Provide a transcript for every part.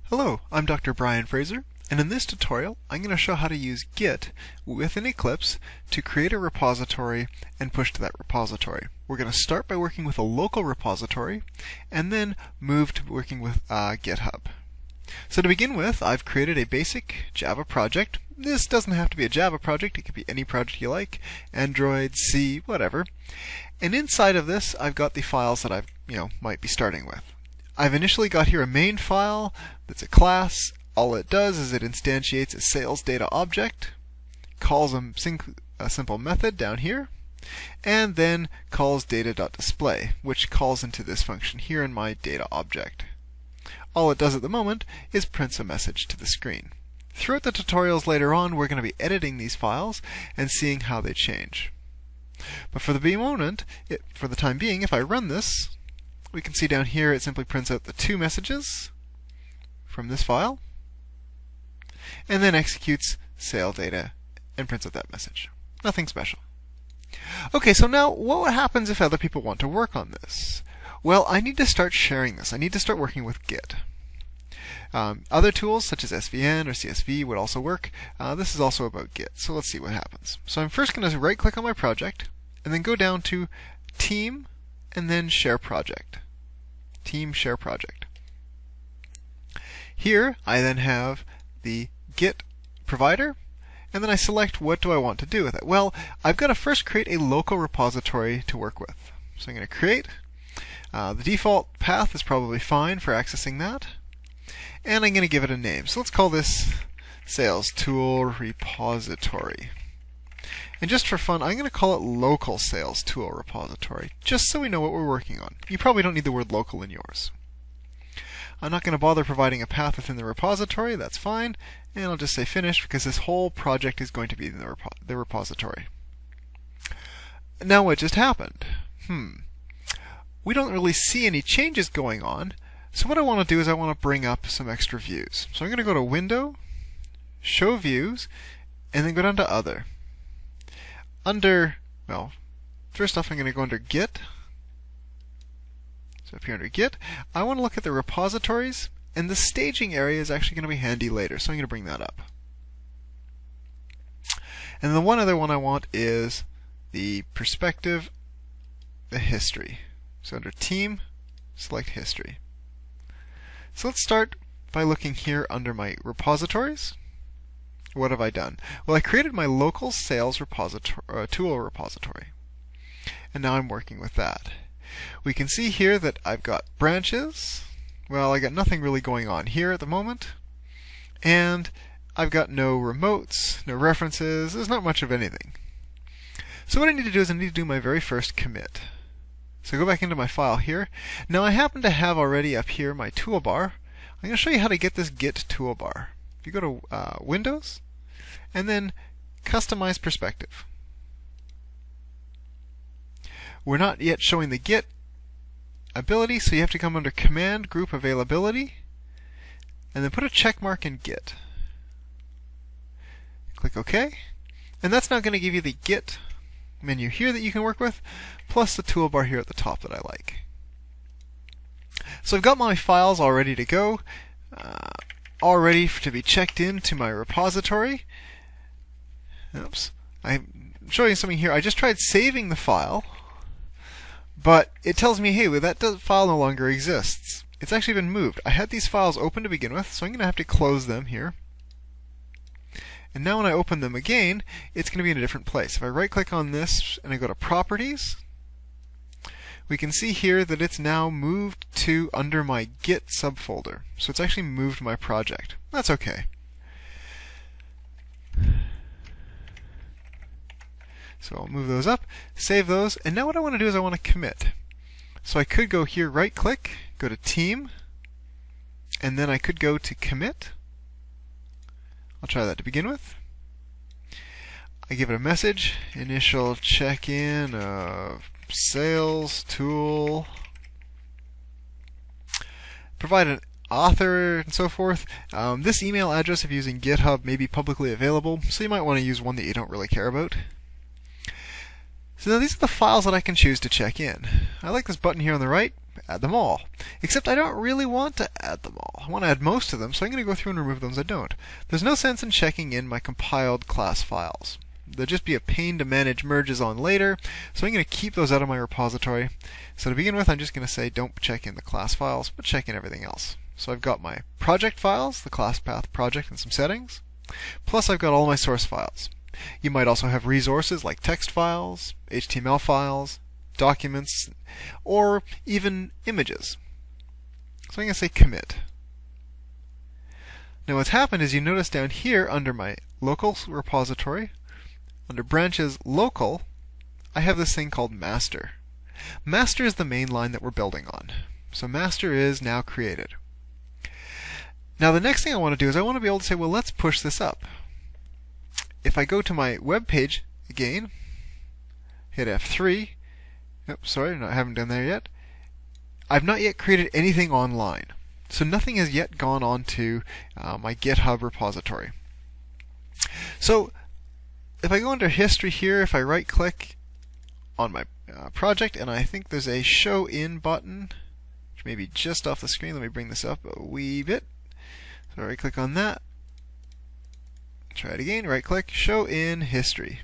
Hello, I'm Dr. Brian Fraser, and in this tutorial I'm going to show how to use Git with an Eclipse to create a repository and push to that repository. We're going to start by working with a local repository and then move to working with GitHub. So to begin with, I've created a basic Java project. This doesn't have to be a Java project, it could be any project you like, Android, C, whatever. And inside of this I've got the files that I might be starting with. I've initially got here a main file that's a class. All it does is it instantiates a sales data object, calls a simple method down here, and then calls data.display, which calls into this function here in my data object. All it does at the moment is prints a message to the screen. Throughout the tutorials later on, we're going to be editing these files and seeing how they change. But for the time being, if I run this, we can see down here it simply prints out the two messages from this file and then executes sale data and prints out that message. Nothing special. Okay, so now what happens if other people want to work on this? Well, I need to start sharing this. I need to start working with Git. Other tools such as SVN or CSV would also work. This is also about Git, so let's see what happens. So I'm first going to right click on my project and then go down to Team and then Share Project. Team Share Project. Here I then have the Git provider, and then I select what do I want to do with it. Well, I've got to first create a local repository to work with. So I'm going to create. The default path is probably fine for accessing that, and I'm going to give it a name. So let's call this Sales Tool Repository. And just for fun, I'm going to call it Local Sales Tool Repository, just so we know what we're working on. You probably don't need the word local in yours. I'm not going to bother providing a path within the repository, that's fine, and I'll just say finish because this whole project is going to be in the repository. Now what just happened? We don't really see any changes going on, so what I want to do is I want to bring up some extra views. So I'm going to go to Window, Show Views, and then go down to Other. First off I'm going to go under Git. So up here under Git, I want to look at the repositories, and the staging area is actually going to be handy later, so I'm going to bring that up. And the one other one I want is the perspective, the history. So under Team, select History. So let's start by looking here under my repositories. What have I done? Well, I created my local sales tool repository, and now I'm working with that. We can see here that I've got branches. Well, I got nothing really going on here at the moment, and I've got no remotes, no references. There's not much of anything. So what I need to do is I need to do my very first commit. So go back into my file here. Now I happen to have already up here my toolbar. I'm going to show you how to get this Git toolbar. If you go to Windows, and then Customize Perspective. We're not yet showing the Git ability, so you have to come under Command Group Availability, and then put a check mark in Git. Click OK, and that's now going to give you the Git menu here that you can work with, plus the toolbar here at the top that I like. So I've got my files all ready to go, all ready to be checked into my repository. Oops, I'm showing you something here. I just tried saving the file, but it tells me, hey, that file no longer exists. It's actually been moved. I had these files open to begin with, so I'm going to have to close them here. And now when I open them again, it's going to be in a different place. If I right click on this and I go to Properties, we can see here that it's now moved to under my Git subfolder. So it's actually moved my project. That's okay. So I'll move those up, save those, and now what I want to do is I want to commit. So I could go here, right click, go to Team, and then I could go to Commit. I'll try that to begin with. I give it a message, initial check-in of sales tool, provide an author and so forth. This email address, if you're using GitHub, may be publicly available, so you might want to use one that you don't really care about. So now these are the files that I can choose to check in. I like this button here on the right, add them all. Except I don't really want to add them all. I want to add most of them, so I'm going to go through and remove the ones I don't. There's no sense in checking in my compiled class files. There'll just be a pain to manage merges on later, so I'm going to keep those out of my repository. So to begin with, I'm just going to say don't check in the class files, but check in everything else. So I've got my project files, the class path project, and some settings. Plus I've got all my source files. You might also have resources like text files, HTML files, documents, or even images. So I'm going to say commit. Now what's happened is you notice down here under my local repository, under branches local, I have this thing called master. Master is the main line that we're building on. So master is now created. Now the next thing I want to do is I want to be able to say, well, let's push this up. If I go to my web page again, hit F3, oops, sorry, I haven't done that yet. I've not yet created anything online. So nothing has yet gone on to my GitHub repository. So if I go under history here, if I right click on my project, and I think there's a show in button, which may be just off the screen. Let me bring this up a wee bit. So right click on that. Try it again, right click, show in history.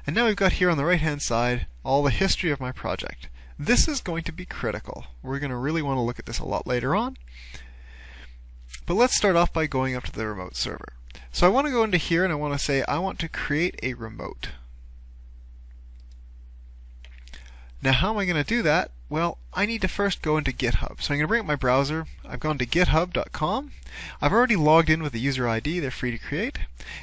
And now we've got here on the right hand side all the history of my project. This is going to be critical. We're going to really want to look at this a lot later on. But let's start off by going up to the remote server. So I want to go into here and I want to say I want to create a remote. Now how am I going to do that? Well, I need to first go into GitHub. So I'm going to bring up my browser. I've gone to github.com. I've already logged in with the user ID. They're free to create.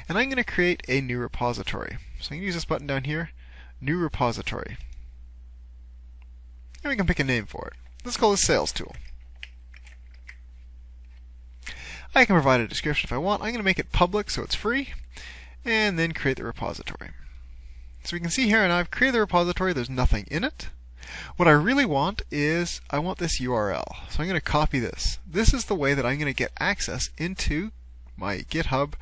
And I'm going to create a new repository. So I'm going to use this button down here, new repository. And we can pick a name for it. Let's call this sales tool. I can provide a description if I want. I'm going to make it public so it's free, and then create the repository. So we can see here, and I've created the repository. There's nothing in it. What I really want is I want this URL. So I'm going to copy this. This is the way that I'm going to get access into my GitHub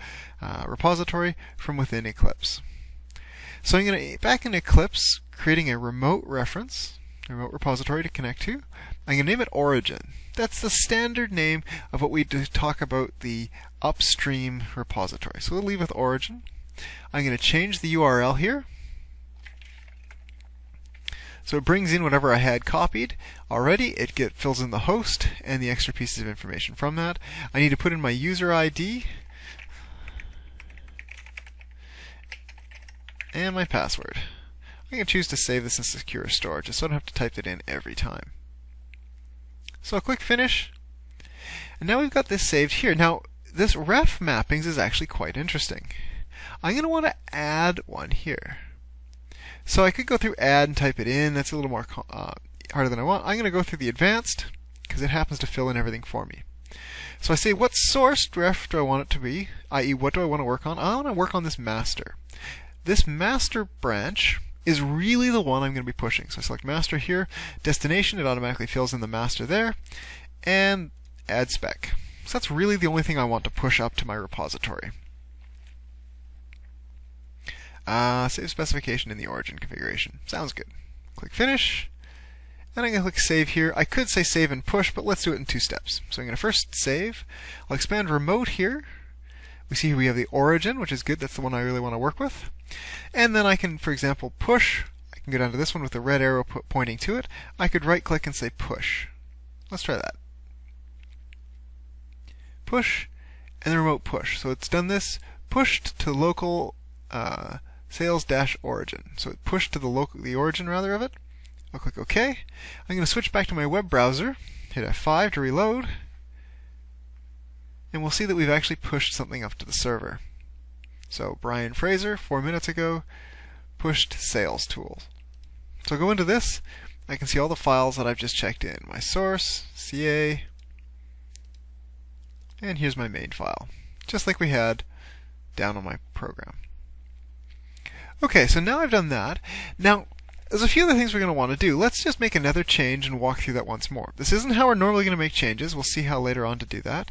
repository from within Eclipse. So I'm going to, back in Eclipse, creating a remote reference, remote repository to connect to. I'm going to name it origin. That's the standard name of what we talk about the upstream repository. So we'll leave with origin. I'm going to change the URL here. So it brings in whatever I had copied already. It fills in the host and the extra pieces of information from that. I need to put in my user ID and my password. I'm going to choose to save this in secure storage just so I don't have to type it in every time. So I'll click finish. And now we've got this saved here. Now this ref mappings is actually quite interesting. I'm going to want to add one here. So I could go through add and type it in. That's a little more harder than I want. I'm going to go through the advanced because it happens to fill in everything for me. So I say what source ref do I want it to be, i.e. what do I want to work on? I want to work on this master. This master branch is really the one I'm going to be pushing. So I select master here, destination, it automatically fills in the master there, and add spec. So that's really the only thing I want to push up to my repository. Save specification in the origin configuration. Sounds good. Click finish, and I'm going to click save here. I could say save and push, but let's do it in 2 steps. So I'm going to first save. I'll expand remote here. We see here we have the origin, which is good. That's the one I really want to work with. And then I can, for example, push. I can go down to this one with the red arrow pointing to it. I could right click and say push. Let's try that. Push, and the remote push. So it's done this, pushed to local sales-origin. So it pushed to the origin rather of it. I'll click OK. I'm going to switch back to my web browser, hit F5 to reload, and we'll see that we've actually pushed something up to the server. So Brian Fraser, 4 minutes ago, pushed sales tools. So I'll go into this. I can see all the files that I've just checked in. My source, CA, and here's my main file, just like we had down on my program. Okay, so now I've done that. Now, there's a few other things we're going to want to do. Let's just make another change and walk through that once more. This isn't how we're normally going to make changes. We'll see how later on to do that.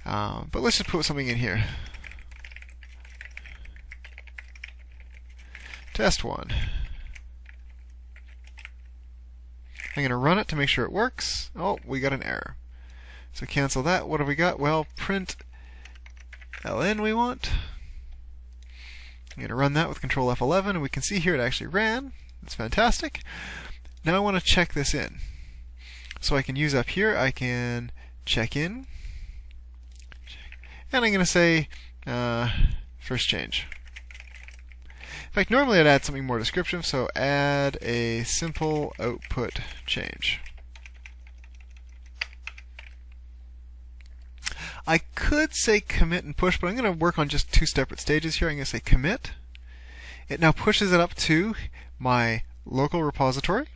But let's just put something in here. Test 1. I'm going to run it to make sure it works. Oh, we got an error. So cancel that. What have we got? Well, print ln we want. I'm going to run that with Control F11, and we can see here it actually ran. That's fantastic. Now I want to check this in. So I can use up here, I can check in. And I'm going to say first change. In fact, normally I'd add something more descriptive, so add a simple output change. I could say commit and push, but I'm going to work on just two separate stages here. I'm going to say commit. It now pushes it up to my local repository.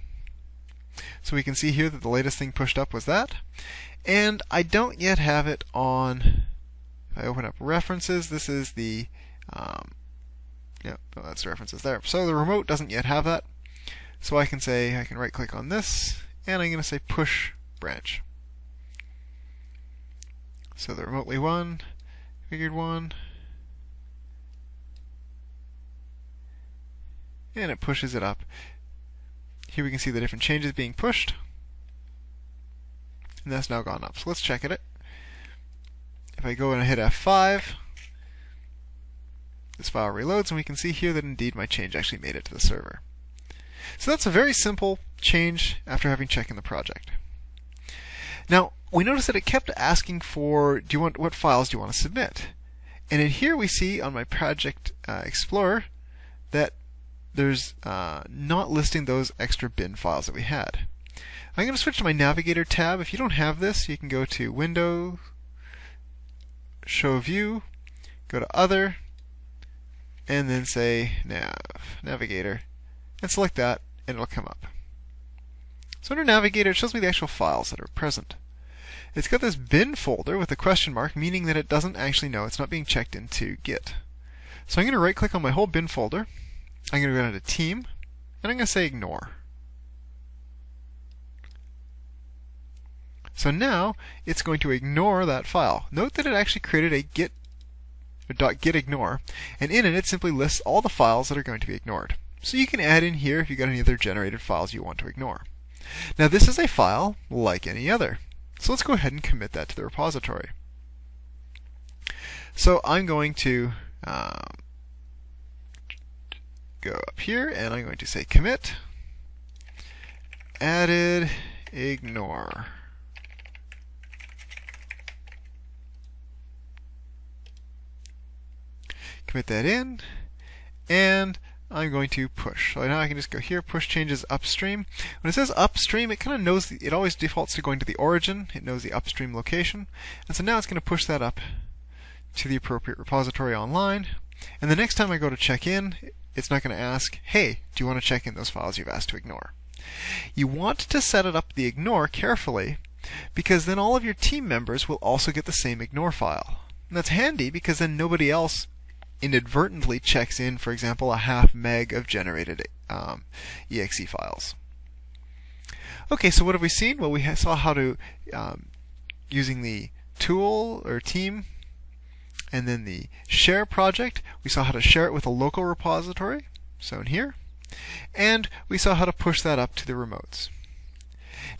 So we can see here that the latest thing pushed up was that. And I don't yet have it on, if I open up references, this is the, that's references there. So the remote doesn't yet have that. So I can say, I can right click on this, and I'm going to say push branch. So the remotely one, figured one, and it pushes it up. Here we can see the different changes being pushed, and that's now gone up. So let's check it. If I go and hit F5, this file reloads, and we can see here that indeed my change actually made it to the server. So that's a very simple change after having checked in the project. Now, we notice that it kept asking for, what files do you want to submit? And in here we see on my Project Explorer that there's not listing those extra bin files that we had. I'm going to switch to my Navigator tab. If you don't have this, you can go to Window, Show View, go to Other, and then say Navigator, and select that, and it'll come up. So under Navigator, it shows me the actual files that are present. It's got this bin folder with a question mark, meaning that it doesn't actually know. It's not being checked into Git. So I'm going to right click on my whole bin folder. I'm going to go down to Team, and I'm going to say Ignore. So now it's going to ignore that file. Note that it actually created a .gitignore, and in it simply lists all the files that are going to be ignored. So you can add in here if you've got any other generated files you want to ignore. Now this is a file like any other. So let's go ahead and commit that to the repository. So I'm going to go up here, and I'm going to say commit added ignore. Commit that in, and I'm going to push. So now I can just go here, push changes upstream. When it says upstream, it kind of knows, it always defaults to going to the origin. It knows the upstream location. And so now it's going to push that up to the appropriate repository online. And the next time I go to check in, it's not going to ask, hey, do you want to check in those files you've asked to ignore? You want to set it up the ignore carefully, because then all of your team members will also get the same ignore file. And that's handy because then nobody else inadvertently checks in, for example, a half meg of generated exe files. Okay, so what have we seen? Well, we saw how to, using the tool or team and then the share project, we saw how to share it with a local repository, so in here, and we saw how to push that up to the remotes.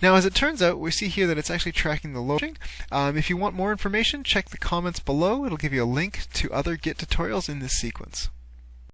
Now, as it turns out, we see here that it's actually tracking the loading. If you want more information, check the comments below. It'll give you a link to other Git tutorials in this sequence.